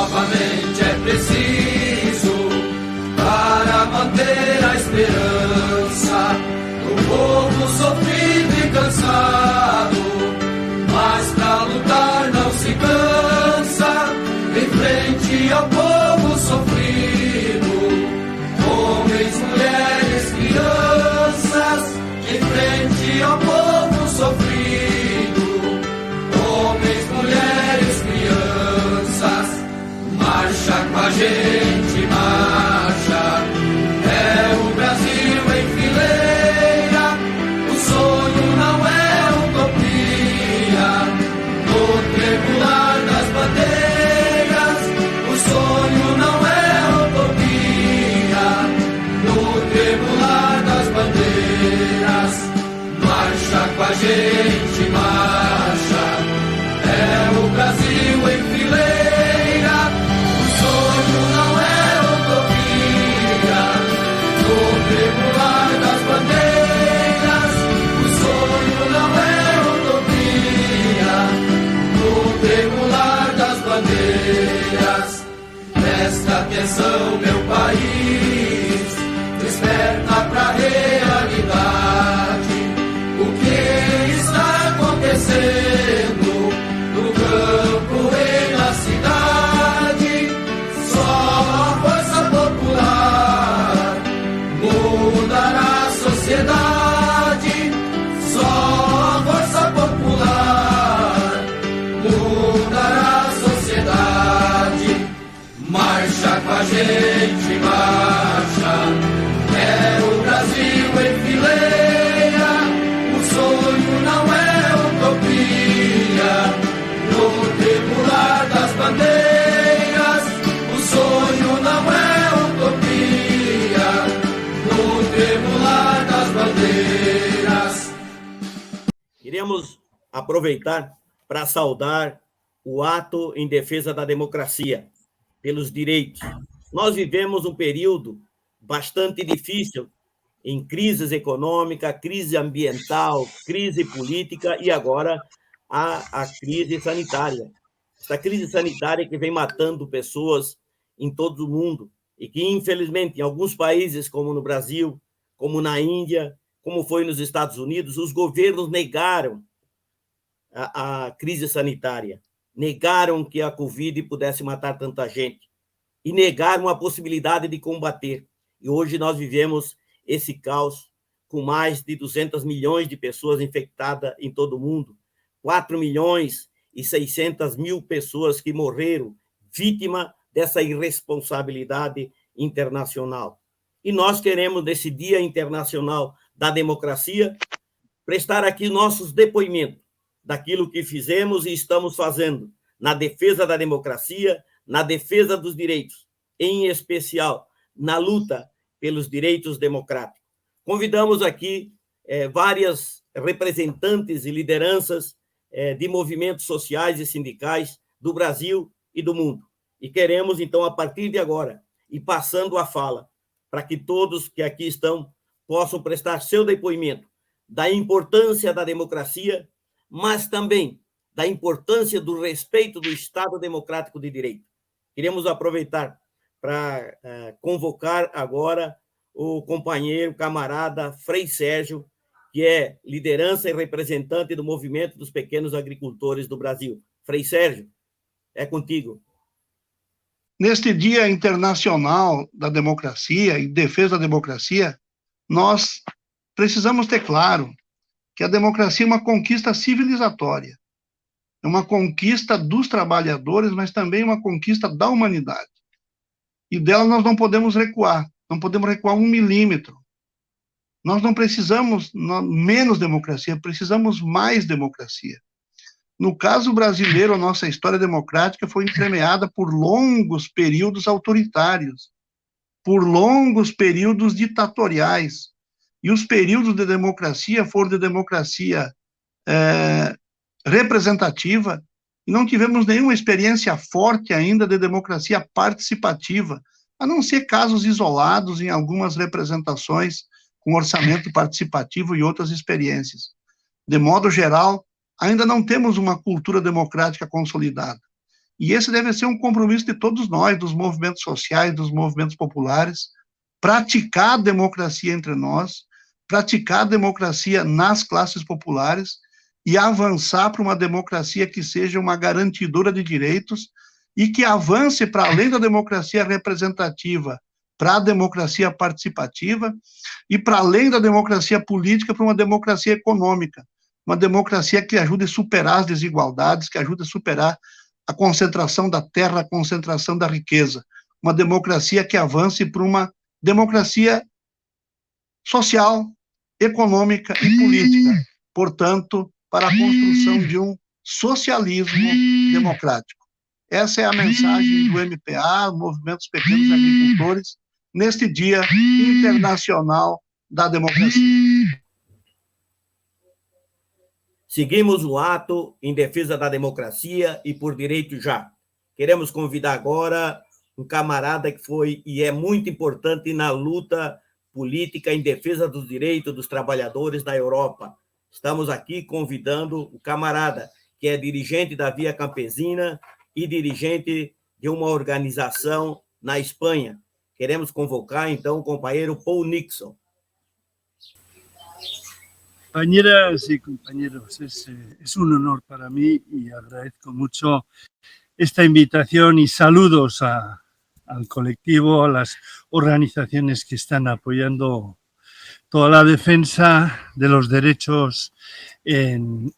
novamente é preciso para manter a esperança do povo sofrido e cansado, mas pra lutar não se cansa, em frente ao povo sofrido, homens, mulheres, crianças, em frente ao povo sofrido, homens, mulheres, crianças, marcha com a gente, marcha, é o Brasil em fileira, o sonho não é utopia, no tremular das bandeiras, o sonho não é utopia, no tremular das bandeiras, marcha com a gente, marcha, é o Brasil em fileira, o sonho não é utopia, no tremular das bandeiras, o sonho não é utopia, no tremular das bandeiras. Presta atenção, meu país, desperta pra realidade, o que está acontecendo no campo e na cidade. Só a força popular mudará a sociedade. Só a força popular mudará a sociedade. Marcha com a gente, marcha, é o Brasil em fileira, o sonho não é utopia, no tremular das bandeiras, o sonho não é utopia, no tremular das bandeiras. Queremos aproveitar para saudar o ato em defesa da democracia, pelos direitos. Nós vivemos um período bastante difícil em crise econômica, crise ambiental, crise política e agora a crise sanitária. Essa crise sanitária que vem matando pessoas em todo o mundo e que, infelizmente, em alguns países, como no Brasil, como na Índia, como foi nos Estados Unidos, os governos negaram a crise sanitária, negaram que a Covid pudesse matar tanta gente e negaram a possibilidade de combater. E hoje nós vivemos esse caos com mais de 200 milhões de pessoas infectadas em todo o mundo, 4 milhões e 600 mil pessoas que morreram vítima dessa irresponsabilidade internacional. E nós queremos, nesse Dia Internacional da Democracia, prestar aqui nossos depoimentos daquilo que fizemos e estamos fazendo na defesa da democracia, na defesa dos direitos, em especial na luta pelos direitos democráticos. Convidamos aqui várias representantes e lideranças de movimentos sociais e sindicais do Brasil e do mundo. E queremos, então, a partir de agora, ir passando a fala, para que todos que aqui estão possam prestar seu depoimento da importância da democracia, mas também da importância do respeito do Estado Democrático de Direito. Queremos aproveitar para convocar agora o companheiro, camarada Frei Sérgio, que é liderança e representante do Movimento dos Pequenos Agricultores do Brasil. Frei Sérgio, é contigo. Neste Dia Internacional da Democracia e defesa da democracia, nós precisamos ter claro que a democracia é uma conquista civilizatória, é uma conquista dos trabalhadores, mas também uma conquista da humanidade. E dela nós não podemos recuar, não podemos recuar 1 milímetro. Nós não precisamos menos democracia, precisamos mais democracia. No caso brasileiro, a nossa história democrática foi entremeada por longos períodos autoritários, por longos períodos ditatoriais. E os períodos de democracia foram de democracia representativa, e não tivemos nenhuma experiência forte ainda de democracia participativa, a não ser casos isolados em algumas representações com orçamento participativo e outras experiências. De modo geral, ainda não temos uma cultura democrática consolidada. E esse deve ser um compromisso de todos nós, dos movimentos sociais, dos movimentos populares, praticar a democracia entre nós, praticar a democracia nas classes populares e avançar para uma democracia que seja uma garantidora de direitos e que avance para além da democracia representativa, para a democracia participativa e para além da democracia política, para uma democracia econômica, uma democracia que ajude a superar as desigualdades, que ajude a superar a concentração da terra, a concentração da riqueza, uma democracia que avance para uma democracia social, econômica e política, portanto, para a construção de um socialismo democrático. Essa é a mensagem do MPA, Movimentos Pequenos Agricultores, neste Dia Internacional da Democracia. Seguimos o ato em defesa da democracia e por direito já. Queremos convidar agora um camarada que foi e é muito importante na luta política em defesa dos direitos dos trabalhadores na Europa. Estamos aqui convidando o camarada, que é dirigente da Via Campesina e dirigente de uma organização na Espanha. Queremos convocar, então, o companheiro Paul Nixon. Compañeras y compañeros, es un honor para mí y agradezco mucho esta invitación y saludos al colectivo, a las organizaciones que están apoyando toda la defensa de los derechos en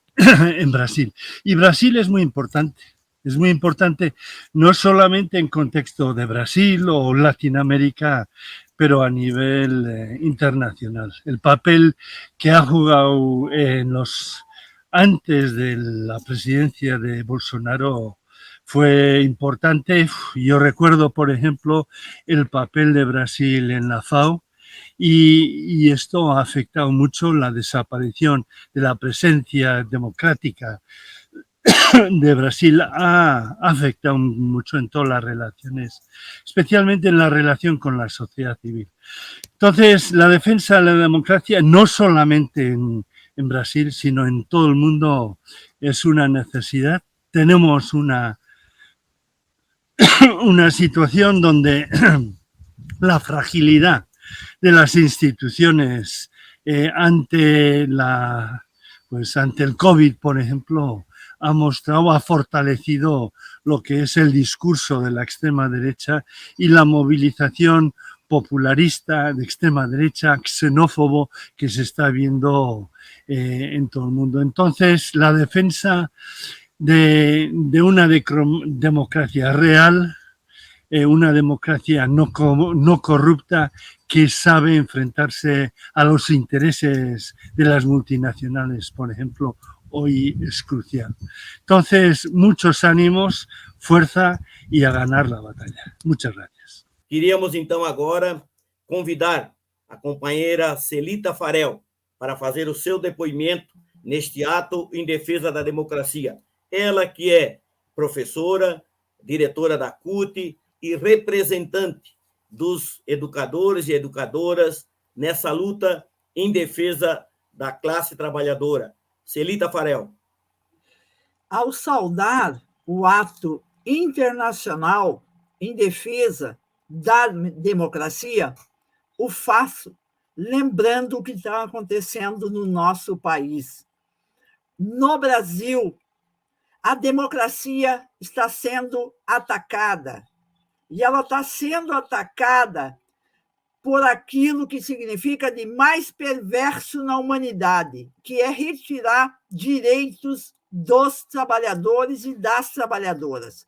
Brasil. Y Brasil es muy importante no solamente en contexto de Brasil o Latinoamérica, pero a nivel internacional. El papel que ha jugado antes de la presidencia de Bolsonaro fue importante. Yo recuerdo, por ejemplo, el papel de Brasil en la FAO, y esto ha afectado mucho la desaparición de la presencia democrática de Brasil, ha afectado mucho en todas las relaciones, especialmente en la relación con la sociedad civil. Entonces, la defensa de la democracia, no solamente en Brasil, sino en todo el mundo, es una necesidad. Tenemos una situación donde la fragilidad de las instituciones ante el COVID, por ejemplo, ha fortalecido lo que es el discurso de la extrema derecha y la movilización popularista de extrema derecha, xenófobo, que se está viendo en todo el mundo. Entonces, la defensa de una democracia real, una democracia no corrupta, que sabe enfrentarse a los intereses de las multinacionales, por ejemplo, hoy es crucial. Entonces, muchos ánimos, fuerza y a ganar la batalla. Muchas gracias. Queríamos, então, agora convidar a companheira Celita Farel para fazer o seu depoimento neste ato em defesa da democracia. Ela que é professora, diretora da CUT e representante dos educadores e educadoras nessa luta em defesa da classe trabalhadora. Celita Farel. Ao saudar o ato internacional em defesa da democracia, o faço lembrando o que está acontecendo no nosso país. No Brasil, a democracia está sendo atacada, e ela está sendo atacada por aquilo que significa de mais perverso na humanidade, que é retirar direitos dos trabalhadores e das trabalhadoras.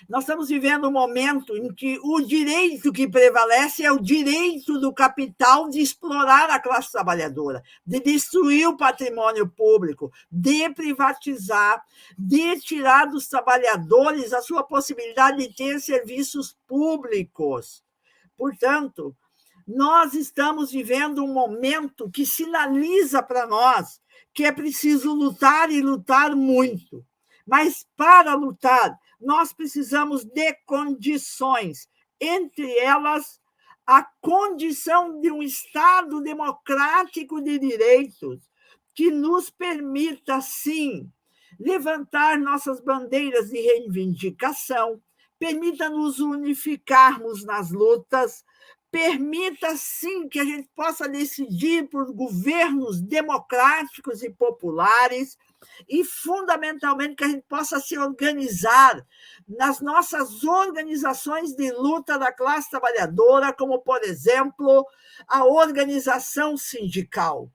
Nós estamos vivendo um momento em que o direito que prevalece é o direito do capital de explorar a classe trabalhadora, de destruir o patrimônio público, de privatizar, de tirar dos trabalhadores a sua possibilidade de ter serviços públicos. Portanto, nós estamos vivendo um momento que sinaliza para nós que é preciso lutar e lutar muito. Mas, para lutar, nós precisamos de condições, entre elas a condição de um Estado democrático de direitos que nos permita, sim, levantar nossas bandeiras de reivindicação, permita-nos unificarmos nas lutas, permita, sim, que a gente possa decidir por governos democráticos e populares e, fundamentalmente, que a gente possa se organizar nas nossas organizações de luta da classe trabalhadora, como, por exemplo, a organização sindical.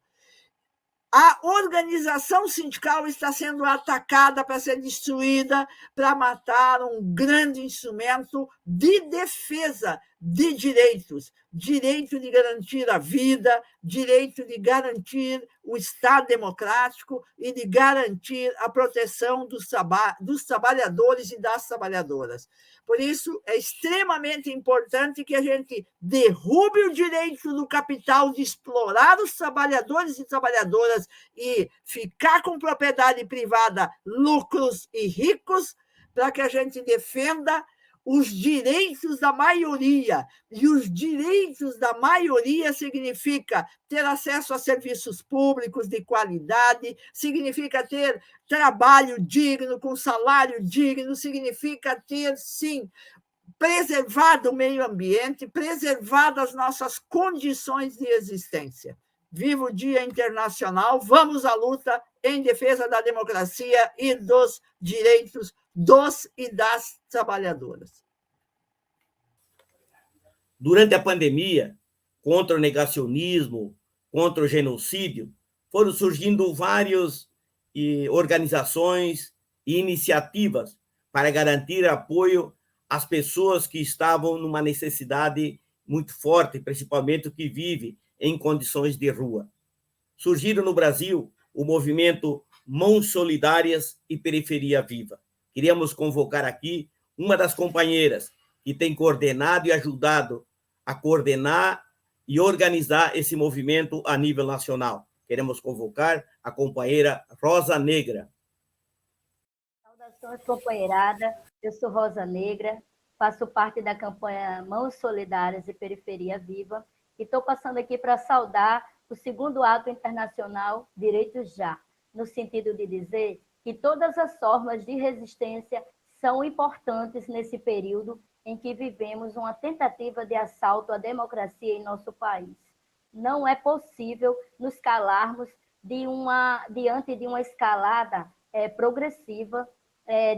A organização sindical está sendo atacada para ser destruída, para matar um grande instrumento de defesa de direitos, direito de garantir a vida, direito de garantir o Estado democrático e de garantir a proteção dos trabalhadores e das trabalhadoras. Por isso, é extremamente importante que a gente derrube o direito do capital de explorar os trabalhadores e trabalhadoras e ficar com propriedade privada, lucros e ricos, para que a gente defenda os direitos da maioria. E os direitos da maioria significa ter acesso a serviços públicos de qualidade, significa ter trabalho digno, com salário digno, significa ter, sim, preservado o meio ambiente, preservado as nossas condições de existência. Viva o Dia Internacional, vamos à luta em defesa da democracia e dos direitos dos e das trabalhadoras. Durante a pandemia, contra o negacionismo, contra o genocídio, foram surgindo várias organizações e iniciativas para garantir apoio às pessoas que estavam numa necessidade muito forte, principalmente o que vive em condições de rua. Surgiram no Brasil o movimento Mãos Solidárias e Periferia Viva. Queríamos convocar aqui uma das companheiras que tem coordenado e ajudado a coordenar e organizar esse movimento a nível nacional. Queremos convocar a companheira Rosa Negra. Saudações, companheirada. Eu sou Rosa Negra, faço parte da campanha Mãos Solidárias e Periferia Viva e estou passando aqui para saudar o segundo ato internacional Direitos Já, no sentido de dizer que todas as formas de resistência são importantes nesse período em que vivemos uma tentativa de assalto à democracia em nosso país. Não é possível nos calarmos diante de uma escalada progressiva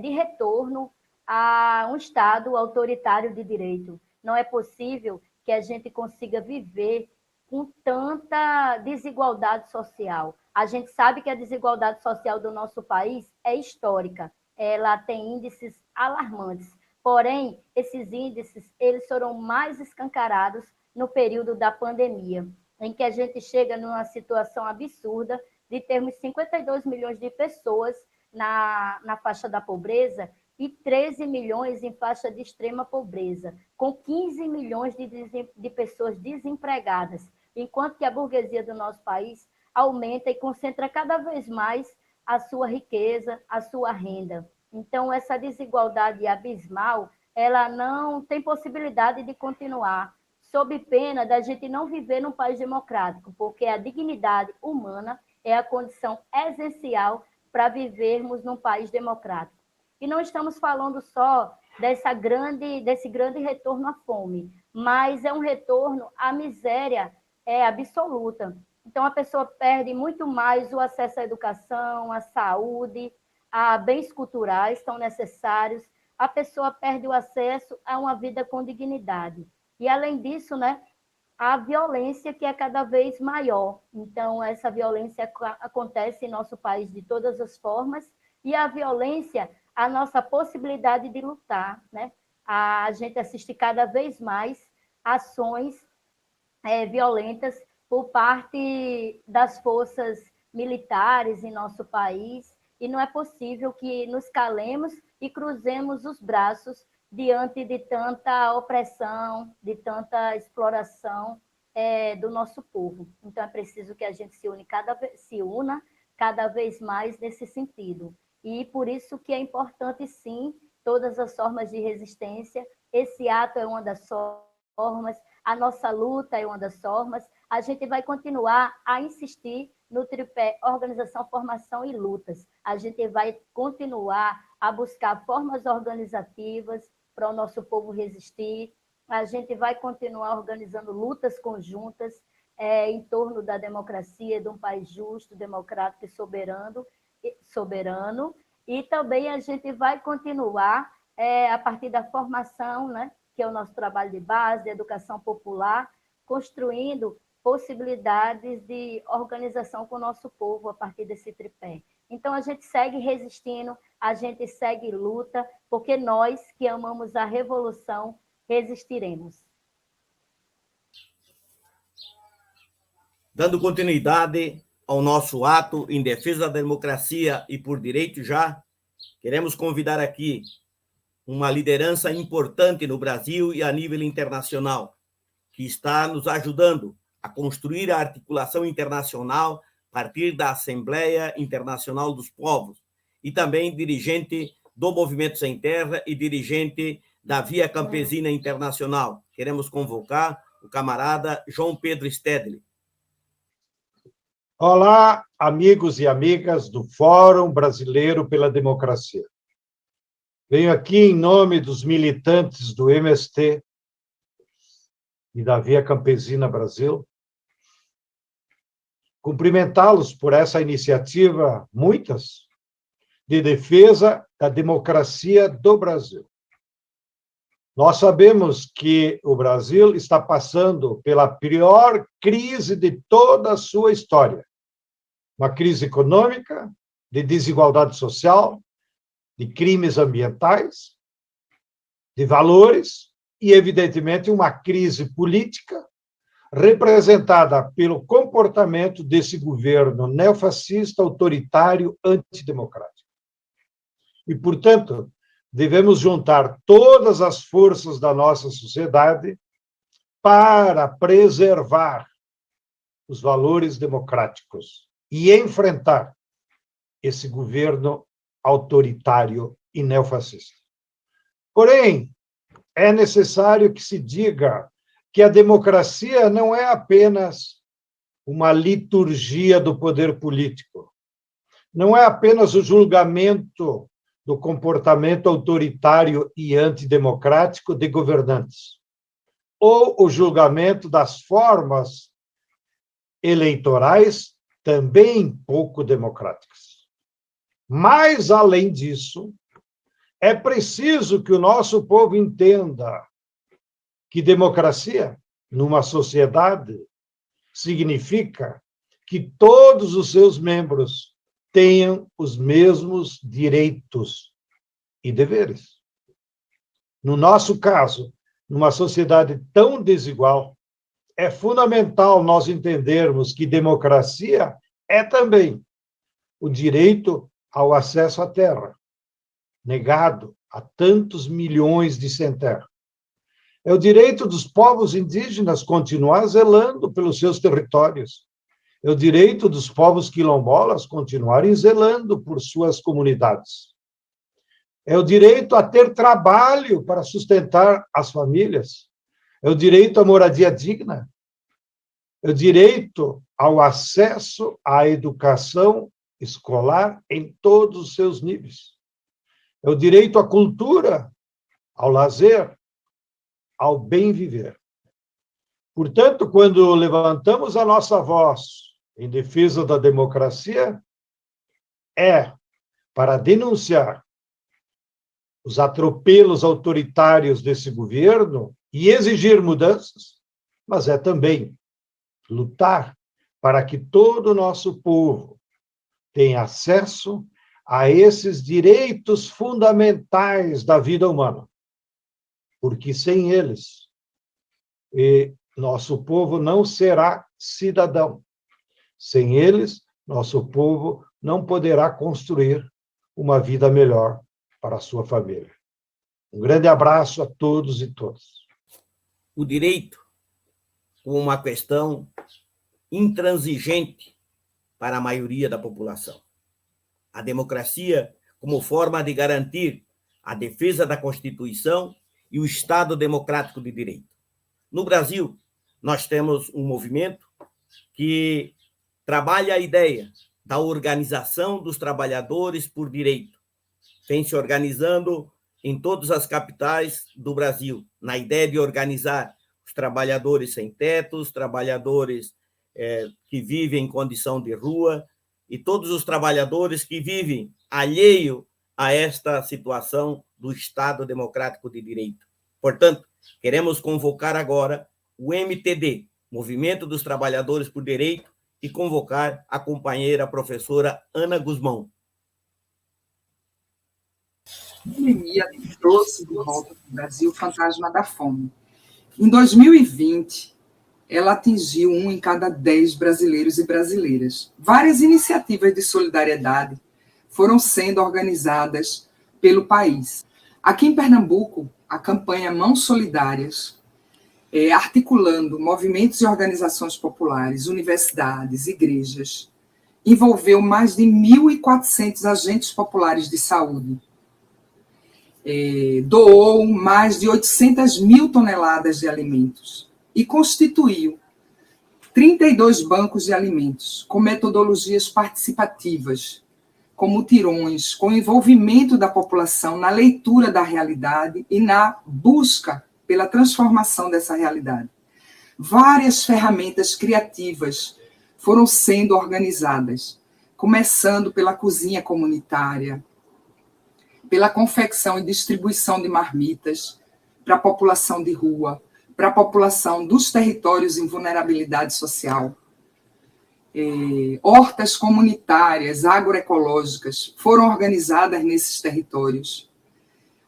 de retorno a um Estado autoritário de direito. Não é possível que a gente consiga viver com tanta desigualdade social. A gente sabe que a desigualdade social do nosso país é histórica, ela tem índices alarmantes. Porém, esses índices eles foram mais escancarados no período da pandemia, em que a gente chega numa situação absurda de termos 52 milhões de pessoas na faixa da pobreza e 13 milhões em faixa de extrema pobreza, com 15 milhões de pessoas desempregadas, enquanto que a burguesia do nosso país aumenta e concentra cada vez mais a sua riqueza, a sua renda. Então, essa desigualdade abismal, ela não tem possibilidade de continuar, sob pena da gente não viver num país democrático, porque a dignidade humana é a condição essencial para vivermos num país democrático. E não estamos falando só desse grande retorno à fome, mas é um retorno à miséria absoluta. Então, a pessoa perde muito mais o acesso à educação, à saúde, a bens culturais tão necessários, a pessoa perde o acesso a uma vida com dignidade. E, além disso, né, a violência que é cada vez maior. Então, essa violência acontece em nosso país de todas as formas, e a violência, a nossa possibilidade de lutar, né? A gente assiste cada vez mais ações violentas por parte das forças militares em nosso país, e não é possível que nos calemos e cruzemos os braços diante de tanta opressão, de tanta exploração do nosso povo. Então, é preciso que a gente se una cada vez mais nesse sentido. E por isso que é importante, sim, todas as formas de resistência. Esse ato é uma das formas, a nossa luta é uma das formas, a gente vai continuar a insistir no tripé organização, formação e lutas. A gente vai continuar a buscar formas organizativas para o nosso povo resistir, a gente vai continuar organizando lutas conjuntas em torno da democracia, de um país justo, democrático e soberano, e também a gente vai continuar a partir da formação, né, que é o nosso trabalho de base, de educação popular, construindo possibilidades de organização com o nosso povo a partir desse tripé. Então, a gente segue resistindo, a gente segue luta, porque nós que amamos a revolução resistiremos. Dando continuidade ao nosso ato em defesa da democracia e por direito já, queremos convidar aqui uma liderança importante no Brasil e a nível internacional, que está nos ajudando a construir a articulação internacional a partir da Assembleia Internacional dos Povos, e também dirigente do Movimento Sem Terra e dirigente da Via Campesina Internacional. Queremos convocar o camarada João Pedro Stedley. Olá, amigos e amigas do Fórum Brasileiro pela Democracia. Venho aqui em nome dos militantes do MST e da Via Campesina Brasil, cumprimentá-los por essa iniciativa, muitas, de defesa da democracia do Brasil. Nós sabemos que o Brasil está passando pela pior crise de toda a sua história. Uma crise econômica, de desigualdade social, de crimes ambientais, de valores e, evidentemente, uma crise política representada pelo comportamento desse governo neofascista, autoritário, antidemocrático. E, portanto, devemos juntar todas as forças da nossa sociedade para preservar os valores democráticos e enfrentar esse governo autoritário e neofascista. Porém, é necessário que se diga que a democracia não é apenas uma liturgia do poder político, não é apenas o julgamento do comportamento autoritário e antidemocrático de governantes, ou o julgamento das formas eleitorais também pouco democráticas. Mas, além disso, é preciso que o nosso povo entenda que democracia, numa sociedade, significa que todos os seus membros tenham os mesmos direitos e deveres. No nosso caso, numa sociedade tão desigual, é fundamental nós entendermos que democracia é também o direito ao acesso à terra, negado a tantos milhões de sem terra. É o direito dos povos indígenas continuar zelando pelos seus territórios. É o direito dos povos quilombolas continuarem zelando por suas comunidades. É o direito a ter trabalho para sustentar as famílias. É o direito à moradia digna. É o direito ao acesso à educação escolar em todos os seus níveis. É o direito à cultura, ao lazer, ao bem viver. Portanto, quando levantamos a nossa voz em defesa da democracia, é para denunciar os atropelos autoritários desse governo e exigir mudanças, mas é também lutar para que todo o nosso povo tenha acesso a esses direitos fundamentais da vida humana, porque sem eles, nosso povo não será cidadão. Sem eles, nosso povo não poderá construir uma vida melhor para a sua família. Um grande abraço a todos e todas. O direito como uma questão intransigente para a maioria da população. A democracia como forma de garantir a defesa da Constituição e o Estado democrático de direito. No Brasil, nós temos um movimento que trabalha a ideia da organização dos trabalhadores por direito. Vem se organizando em todas as capitais do Brasil, na ideia de organizar os trabalhadores sem teto, os trabalhadores que vivem em condição de rua e todos os trabalhadores que vivem alheio a esta situação do Estado Democrático de Direito. Portanto, queremos convocar agora o MTD, Movimento dos Trabalhadores por Direito, e convocar a companheira professora Ana Guzmão. A pandemia trouxe de volta para o Brasil o fantasma da fome. Em 2020, ela atingiu 1 em cada 10 brasileiros e brasileiras. Várias iniciativas de solidariedade foram sendo organizadas pelo país. Aqui em Pernambuco, a campanha Mãos Solidárias, articulando movimentos e organizações populares, universidades, igrejas, envolveu mais de 1.400 agentes populares de saúde. Doou mais de 800 mil toneladas de alimentos e constituiu 32 bancos de alimentos com metodologias participativas, com mutirões, com envolvimento da população na leitura da realidade e na busca pela transformação dessa realidade. Várias ferramentas criativas foram sendo organizadas, começando pela cozinha comunitária, pela confecção e distribuição de marmitas para a população de rua, para a população dos territórios em vulnerabilidade social. Hortas comunitárias, agroecológicas, foram organizadas nesses territórios.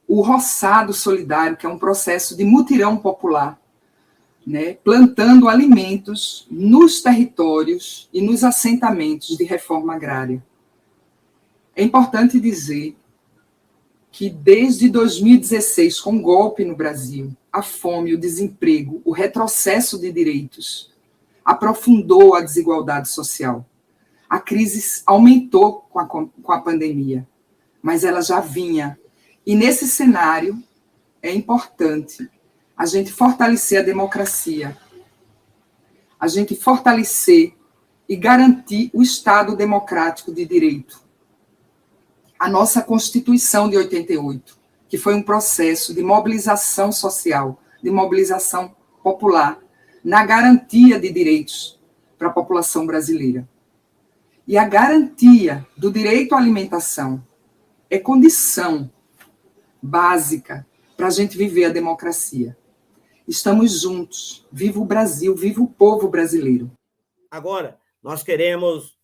O roçado solidário, que é um processo de mutirão popular, né, plantando alimentos nos territórios e nos assentamentos de reforma agrária. É importante dizer que desde 2016, com o golpe no Brasil, a fome, o desemprego, o retrocesso de direitos aprofundou a desigualdade social. A crise aumentou com a pandemia, mas ela já vinha. E nesse cenário é importante a gente fortalecer a democracia, a gente fortalecer e garantir o Estado democrático de direito. A nossa Constituição de 88, que foi um processo de mobilização social, de mobilização popular, na garantia de direitos para a população brasileira. E a garantia do direito à alimentação é condição básica para a gente viver a democracia. Estamos juntos. Viva o Brasil, viva o povo brasileiro. Agora, nós queremos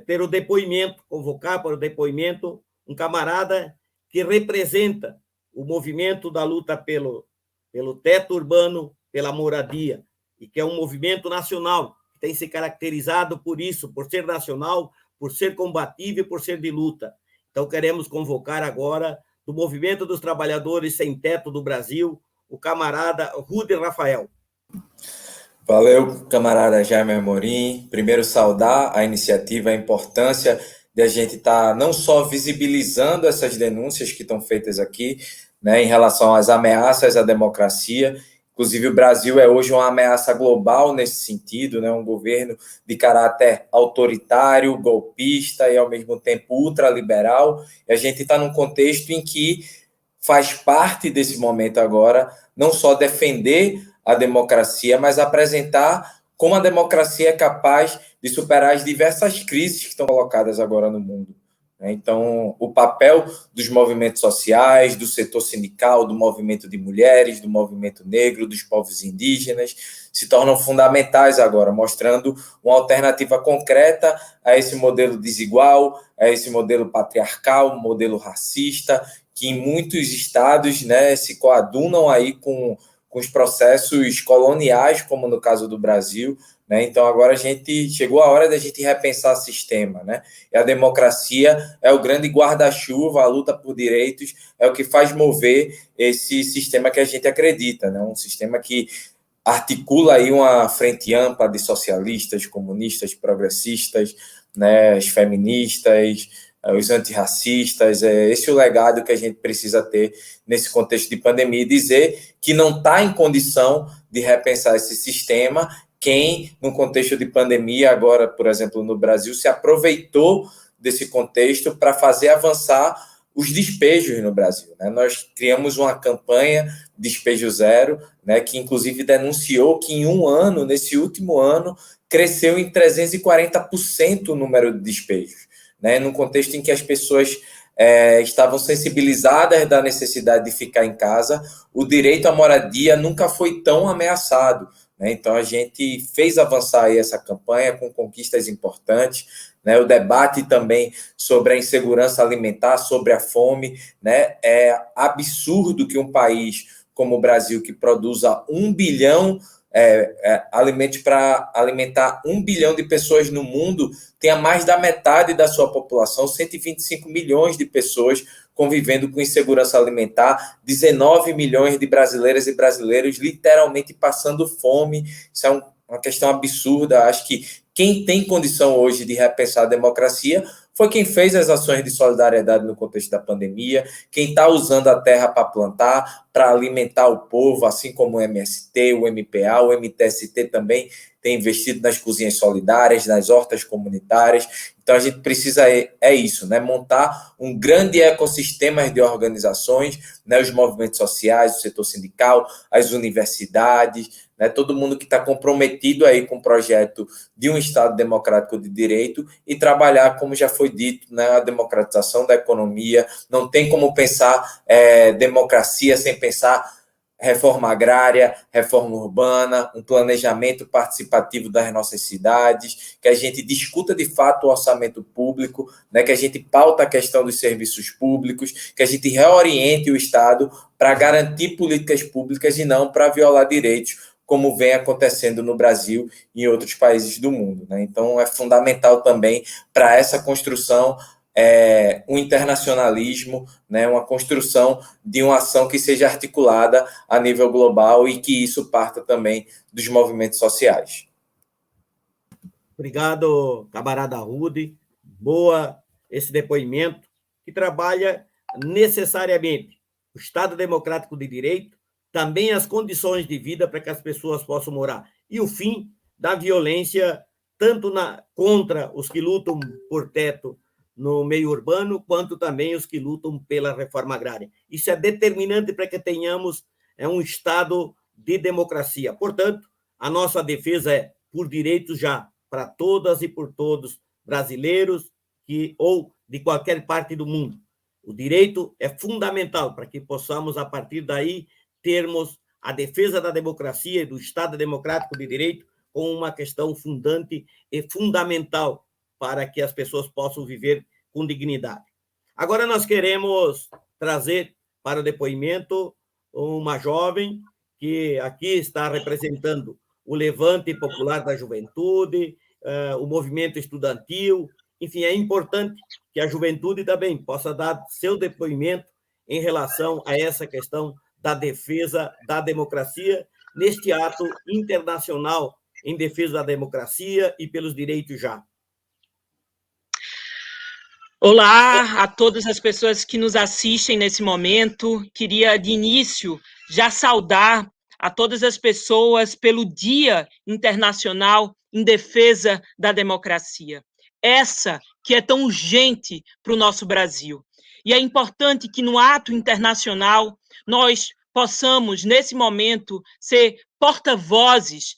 ter o depoimento, convocar para o depoimento um camarada que representa o movimento da luta pelo teto urbano, pela moradia, e que é um movimento nacional, que tem se caracterizado por isso, por ser nacional, por ser combativo e por ser de luta. Então, queremos convocar agora, do Movimento dos Trabalhadores Sem Teto do Brasil, o camarada Ruder Rafael. Valeu, camarada Jaime Amorim. Primeiro, saudar a iniciativa, a importância de a gente estar não só visibilizando essas denúncias que estão feitas aqui, né, em relação às ameaças à democracia. Inclusive, o Brasil é hoje uma ameaça global nesse sentido, né, um governo de caráter autoritário, golpista e, ao mesmo tempo, ultraliberal. E a gente está num contexto em que faz parte desse momento agora não só defender a democracia, mas apresentar como a democracia é capaz de superar as diversas crises que estão colocadas agora no mundo. Então, o papel dos movimentos sociais, do setor sindical, do movimento de mulheres, do movimento negro, dos povos indígenas, se tornam fundamentais agora, mostrando uma alternativa concreta a esse modelo desigual, a esse modelo patriarcal, modelo racista, que em muitos estados, né, se coadunam aí com os processos coloniais, como no caso do Brasil, né? Então, agora chegou a hora da gente repensar o sistema, né? E a democracia é o grande guarda-chuva, a luta por direitos é o que faz mover esse sistema que a gente acredita, né? Um sistema que articula aí uma frente ampla de socialistas, comunistas, progressistas, né? As feministas, os antirracistas. Esse é o legado que a gente precisa ter nesse contexto de pandemia, e dizer que não está em condição de repensar esse sistema quem, no contexto de pandemia, agora, por exemplo, no Brasil, se aproveitou desse contexto para fazer avançar os despejos no Brasil, né? Nós criamos uma campanha Despejo Zero, né, que inclusive denunciou que em um ano, nesse último ano, cresceu em 340% o número de despejos, né, num contexto em que as pessoas estavam sensibilizadas da necessidade de ficar em casa. O direito à moradia nunca foi tão ameaçado, né? Então a gente fez avançar aí essa campanha com conquistas importantes, né? O debate também sobre a insegurança alimentar, sobre a fome, né? É absurdo que um país como o Brasil, que produza 1 bilhão alimentos para alimentar 1 bilhão de pessoas no mundo, tenha mais da metade da sua população, 125 milhões de pessoas convivendo com insegurança alimentar, 19 milhões de brasileiras e brasileiros literalmente passando fome. Isso é uma questão absurda. Acho que quem tem condição hoje de repensar a democracia foi quem fez as ações de solidariedade no contexto da pandemia, quem está usando a terra para plantar, para alimentar o povo, assim como o MST, o MPA, o MTST também tem investido nas cozinhas solidárias, nas hortas comunitárias. Então a gente precisa, isso, né? Montar um grande ecossistema de organizações, né? Os movimentos sociais, o setor sindical, as universidades, né? Todo mundo que está comprometido aí com o projeto de um Estado democrático de direito e trabalhar, como já foi dito, né? A democratização da economia. Não tem como pensar democracia sem pensar reforma agrária, reforma urbana, um planejamento participativo das nossas cidades, que a gente discuta de fato o orçamento público, né, que a gente pauta a questão dos serviços públicos, que a gente reoriente o Estado para garantir políticas públicas e não para violar direitos, como vem acontecendo no Brasil e em outros países do mundo, né? Então, é fundamental também para essa construção um internacionalismo, né, uma construção de uma ação que seja articulada a nível global e que isso parta também dos movimentos sociais. Obrigado, camarada Rude. Boa esse depoimento, que trabalha necessariamente o Estado Democrático de Direito, também as condições de vida para que as pessoas possam morar, e o fim da violência, tanto contra os que lutam por teto no meio urbano, quanto também os que lutam pela reforma agrária. Isso é determinante para que tenhamos um Estado de democracia. Portanto, a nossa defesa é por direitos já para todas e por todos brasileiros ou de qualquer parte do mundo. O direito é fundamental para que possamos, a partir daí, termos a defesa da democracia e do Estado Democrático de Direito como uma questão fundante e fundamental para que as pessoas possam viver com dignidade. Agora nós queremos trazer para o depoimento uma jovem que aqui está representando o Levante Popular da Juventude, o movimento estudantil. Enfim, é importante que a juventude também possa dar seu depoimento em relação a essa questão da defesa da democracia neste ato internacional em defesa da democracia e pelos direitos já. Olá a todas as pessoas que nos assistem nesse momento. Queria, de início, já saudar a todas as pessoas pelo Dia Internacional em Defesa da Democracia. Essa que é tão urgente para o nosso Brasil. E é importante que no ato internacional nós possamos, nesse momento, ser porta-vozes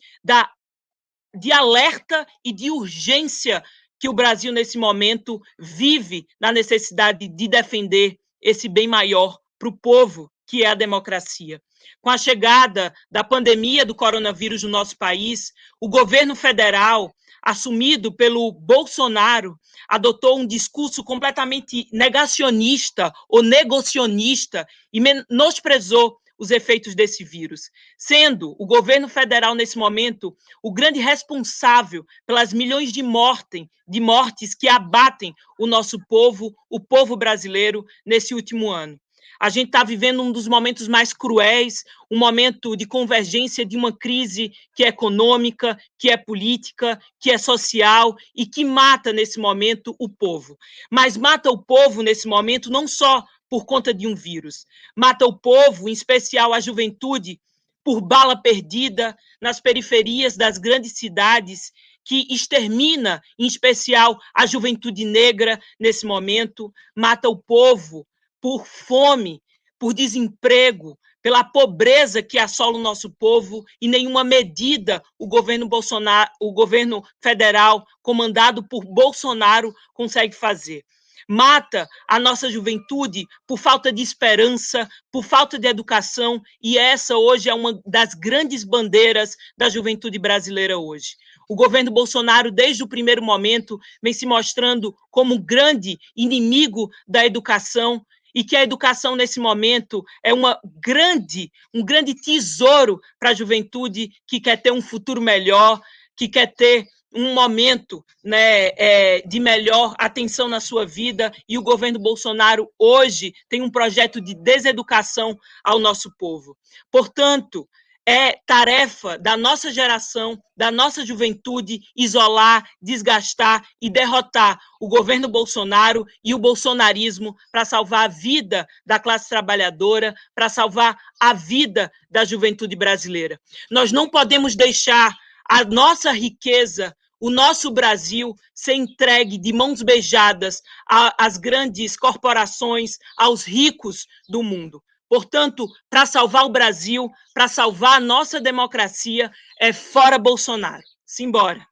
de alerta e de urgência que o Brasil, nesse momento, vive na necessidade de defender esse bem maior para o povo, que é a democracia. Com a chegada da pandemia do coronavírus no nosso país, o governo federal, assumido pelo Bolsonaro, adotou um discurso completamente negacionista ou negocionista e menosprezou os efeitos desse vírus, sendo o governo federal, nesse momento, o grande responsável pelas milhões de mortes que abatem o nosso povo, o povo brasileiro, nesse último ano. A gente está vivendo um dos momentos mais cruéis, um momento de convergência de uma crise que é econômica, que é política, que é social e que mata, nesse momento, o povo. Mas mata o povo, nesse momento, não só por conta de um vírus. Mata o povo, em especial a juventude, por bala perdida nas periferias das grandes cidades, que extermina, em especial, a juventude negra nesse momento, mata o povo por fome, por desemprego, pela pobreza que assola o nosso povo, e nenhuma medida o governo Bolsonaro, o governo federal, comandado por Bolsonaro, consegue fazer. Mata a nossa juventude por falta de esperança, por falta de educação, e essa hoje é uma das grandes bandeiras da juventude brasileira hoje. O governo Bolsonaro, desde o primeiro momento, vem se mostrando como um grande inimigo da educação, e que a educação, nesse momento, é um grande tesouro para a juventude que quer ter um futuro melhor, que quer ter um momento, né, de melhor atenção na sua vida, e o governo Bolsonaro hoje tem um projeto de deseducação ao nosso povo. Portanto, é tarefa da nossa geração, da nossa juventude, isolar, desgastar e derrotar o governo Bolsonaro e o bolsonarismo para salvar a vida da classe trabalhadora, para salvar a vida da juventude brasileira. Nós não podemos deixar a nossa riqueza, o nosso Brasil, ser entregue de mãos beijadas às grandes corporações, aos ricos do mundo. Portanto, para salvar o Brasil, para salvar a nossa democracia, é fora Bolsonaro. Simbora.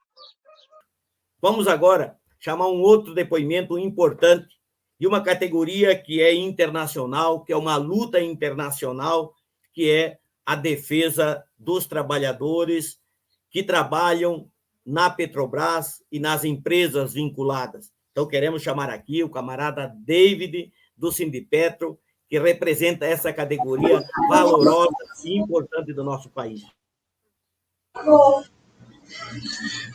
Vamos agora chamar um outro depoimento importante de uma categoria que é internacional, que é uma luta internacional, que é a defesa dos trabalhadores que trabalham na Petrobras e nas empresas vinculadas. Então, queremos chamar aqui o camarada David, do Sindipetro, que representa essa categoria valorosa e importante do nosso país.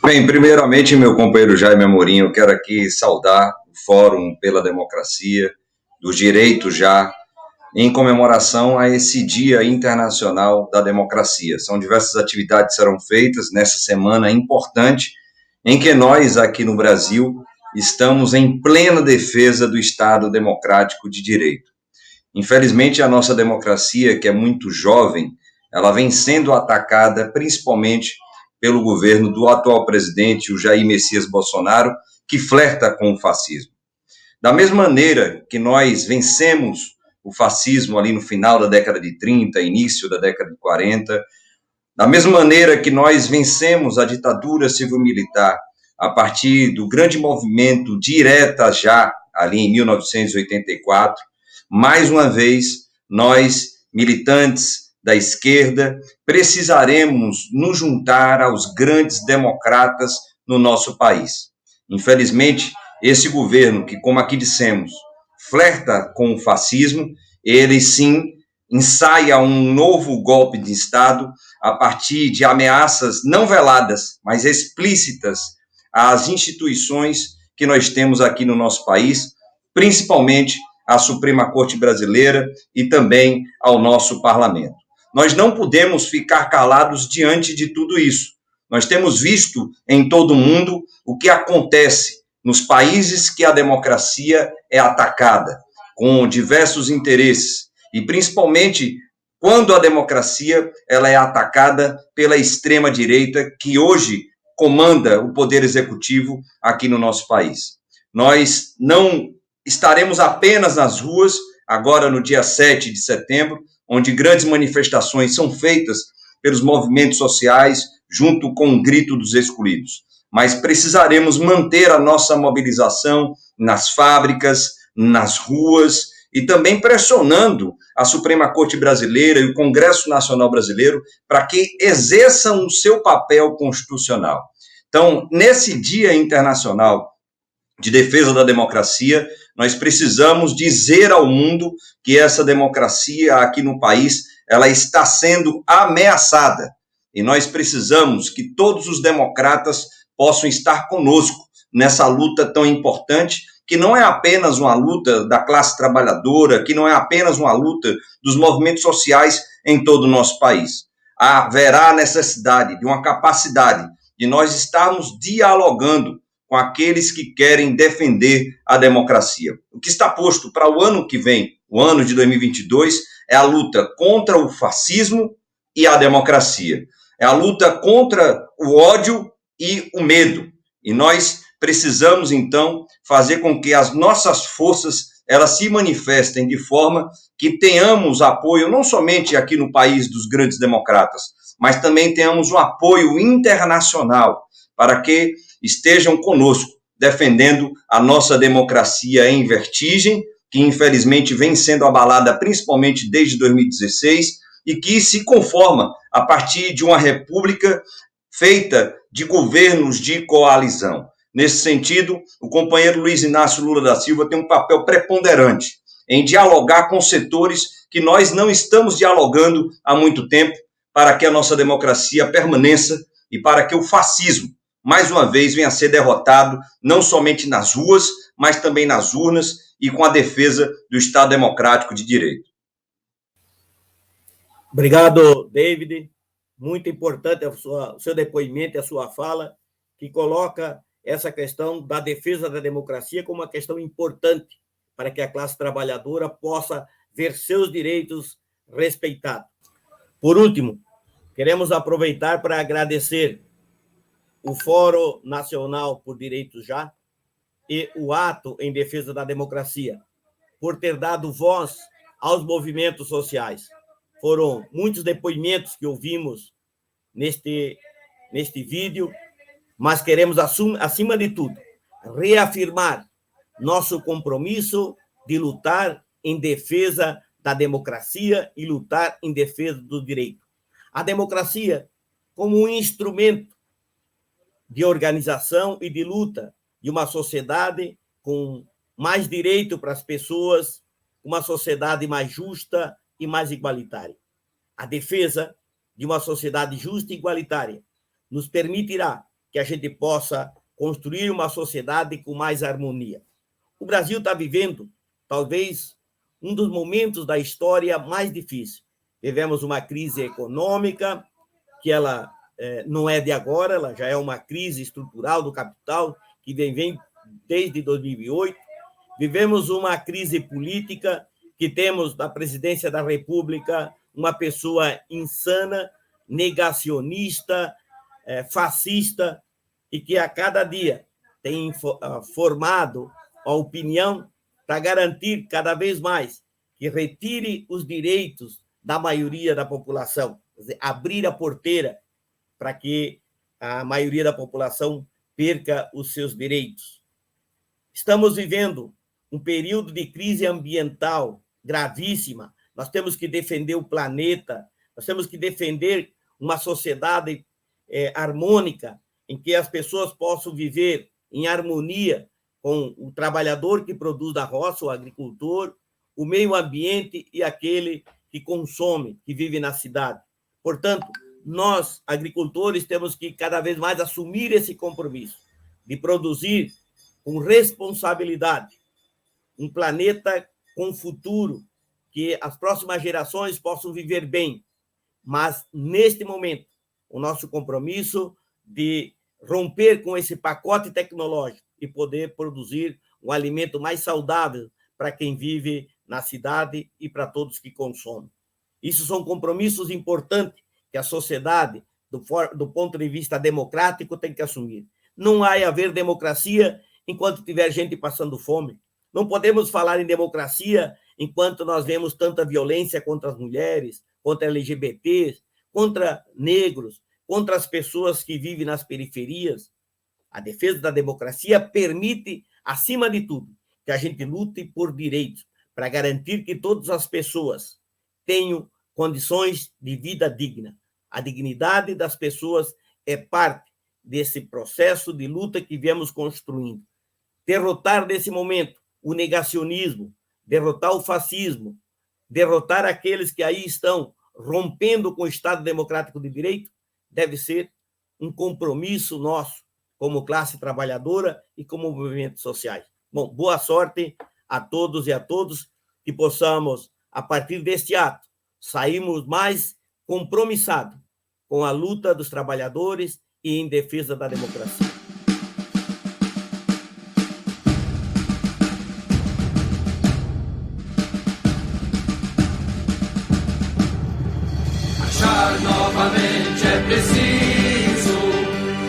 Bem, primeiramente, meu companheiro Jaime Amorim, eu quero aqui saudar o Fórum pela Democracia, dos Direitos já, em comemoração a esse Dia Internacional da Democracia. São diversas atividades que serão feitas nessa semana importante, em que nós, aqui no Brasil, estamos em plena defesa do Estado Democrático de Direito. Infelizmente, a nossa democracia, que é muito jovem, ela vem sendo atacada principalmente pelo governo do atual presidente, o Jair Messias Bolsonaro, que flerta com o fascismo. Da mesma maneira que nós vencemos o fascismo ali no final da década de 30, início da década de 40, da mesma maneira que nós vencemos a ditadura civil-militar a partir do grande movimento Direta Já, ali em 1984, mais uma vez, nós, militantes da esquerda, precisaremos nos juntar aos grandes democratas no nosso país. Infelizmente, esse governo que, como aqui dissemos, flerta com o fascismo, ele sim ensaia um novo golpe de Estado a partir de ameaças não veladas, mas explícitas às instituições que nós temos aqui no nosso país, principalmente à Suprema Corte Brasileira e também ao nosso parlamento. Nós não podemos ficar calados diante de tudo isso. Nós temos visto em todo o mundo o que acontece nos países que a democracia é atacada, com diversos interesses, e principalmente quando a democracia ela é atacada pela extrema-direita, que hoje comanda o poder executivo aqui no nosso país. Nós não estaremos apenas nas ruas, agora no dia 7 de setembro, onde grandes manifestações são feitas pelos movimentos sociais, junto com o Grito dos Excluídos. Mas precisaremos manter a nossa mobilização nas fábricas, nas ruas, e também pressionando a Suprema Corte Brasileira e o Congresso Nacional Brasileiro para que exerçam o seu papel constitucional. Então, nesse Dia Internacional de Defesa da Democracia, nós precisamos dizer ao mundo que essa democracia aqui no país, ela está sendo ameaçada. E nós precisamos que todos os democratas possam estar conosco nessa luta tão importante, que não é apenas uma luta da classe trabalhadora, que não é apenas uma luta dos movimentos sociais em todo o nosso país. Haverá necessidade de uma capacidade de nós estarmos dialogando com aqueles que querem defender a democracia. O que está posto para o ano que vem, o ano de 2022, é a luta contra o fascismo e a democracia. É a luta contra o ódio e o medo. E nós precisamos, então, fazer com que as nossas forças elas se manifestem de forma que tenhamos apoio, não somente aqui no país dos grandes democratas, mas também tenhamos um apoio internacional para que estejam conosco, defendendo a nossa democracia em vertigem, que infelizmente vem sendo abalada principalmente desde 2016, e que se conforma a partir de uma república feita de governos de coalizão. Nesse sentido, o companheiro Luiz Inácio Lula da Silva tem um papel preponderante em dialogar com setores que nós não estamos dialogando há muito tempo, para que a nossa democracia permaneça e para que o fascismo, mais uma vez, venha a ser derrotado, não somente nas ruas, mas também nas urnas e com a defesa do Estado Democrático de Direito. Obrigado, David. Muito importante o seu depoimento e a sua fala, que coloca essa questão da defesa da democracia como uma questão importante para que a classe trabalhadora possa ver seus direitos respeitados. Por último, queremos aproveitar para agradecer o Fórum Nacional por Direitos Já e o Ato em Defesa da Democracia, por ter dado voz aos movimentos sociais. Foram muitos depoimentos que ouvimos neste vídeo, mas queremos, acima de tudo, reafirmar nosso compromisso de lutar em defesa da democracia e lutar em defesa do direito. A democracia como um instrumento de organização e de luta de uma sociedade com mais direito para as pessoas, uma sociedade mais justa e mais igualitária. A defesa de uma sociedade justa e igualitária nos permitirá que a gente possa construir uma sociedade com mais harmonia. O Brasil está vivendo, talvez, um dos momentos da história mais difíceis. Vivemos uma crise econômica, que ela não é de agora, ela já é uma crise estrutural do capital, que vem desde 2008. Vivemos uma crise política, que temos da presidência da República uma pessoa insana, negacionista, fascista, e que a cada dia tem formado a opinião para garantir cada vez mais que retire os direitos da maioria da população, quer dizer, abrir a porteira para que a maioria da população perca os seus direitos. Estamos vivendo um período de crise ambiental gravíssima. Nós temos que defender o planeta, nós temos que defender uma sociedade harmônica, em que as pessoas possam viver em harmonia com o trabalhador que produz da roça, o agricultor, o meio ambiente e aquele que consome, que vive na cidade. Portanto, nós, agricultores, temos que cada vez mais assumir esse compromisso de produzir com responsabilidade um planeta com futuro, que as próximas gerações possam viver bem. Mas, neste momento, o nosso compromisso de romper com esse pacote tecnológico e poder produzir um alimento mais saudável para quem vive na cidade e para todos que consomem. Isso são compromissos importantes que a sociedade, do ponto de vista democrático, tem que assumir. Não vai haver democracia enquanto tiver gente passando fome. Não podemos falar em democracia enquanto nós vemos tanta violência contra as mulheres, contra LGBTs, contra negros, contra as pessoas que vivem nas periferias. A defesa da democracia permite, acima de tudo, que a gente lute por direitos, para garantir que todas as pessoas tenham condições de vida digna. A dignidade das pessoas é parte desse processo de luta que viemos construindo. Derrotar, nesse momento, o negacionismo, derrotar o fascismo, derrotar aqueles que aí estão rompendo com o Estado Democrático de Direito, deve ser um compromisso nosso como classe trabalhadora e como movimentos sociais. Bom, boa sorte a todos e a todos, que possamos, a partir deste ato, sairmos mais compromissados com a luta dos trabalhadores e em defesa da democracia. Marchar novamente é preciso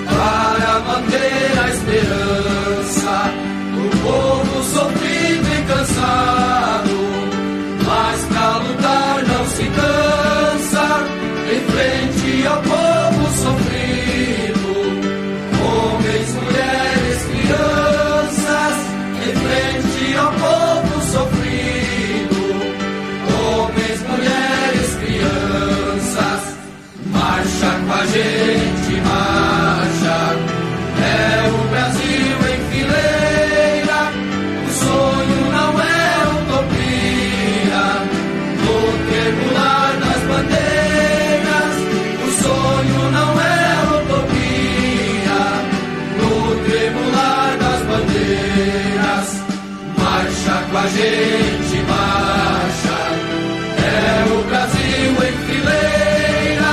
para manter a esperança do povo sofrido e cansado, mas pra lutar não se cansa, em frente ao povo sofrido, homens, mulheres, crianças, em frente ao povo sofrido, homens, mulheres, crianças, marcha com a gente, marcha, é o Brasil em fileira, o sonho não é utopia, no tremular das bandeiras, o sonho não é utopia, no tremular das bandeiras, marcha com a gente, marcha, é o Brasil em fileira,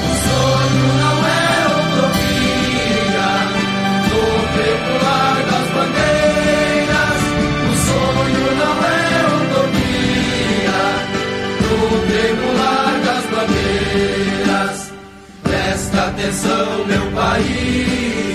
o sonho não é utopia, no tremular das bandeiras, o sonho não é utopia, no tremular das bandeiras. Presta atenção, meu país,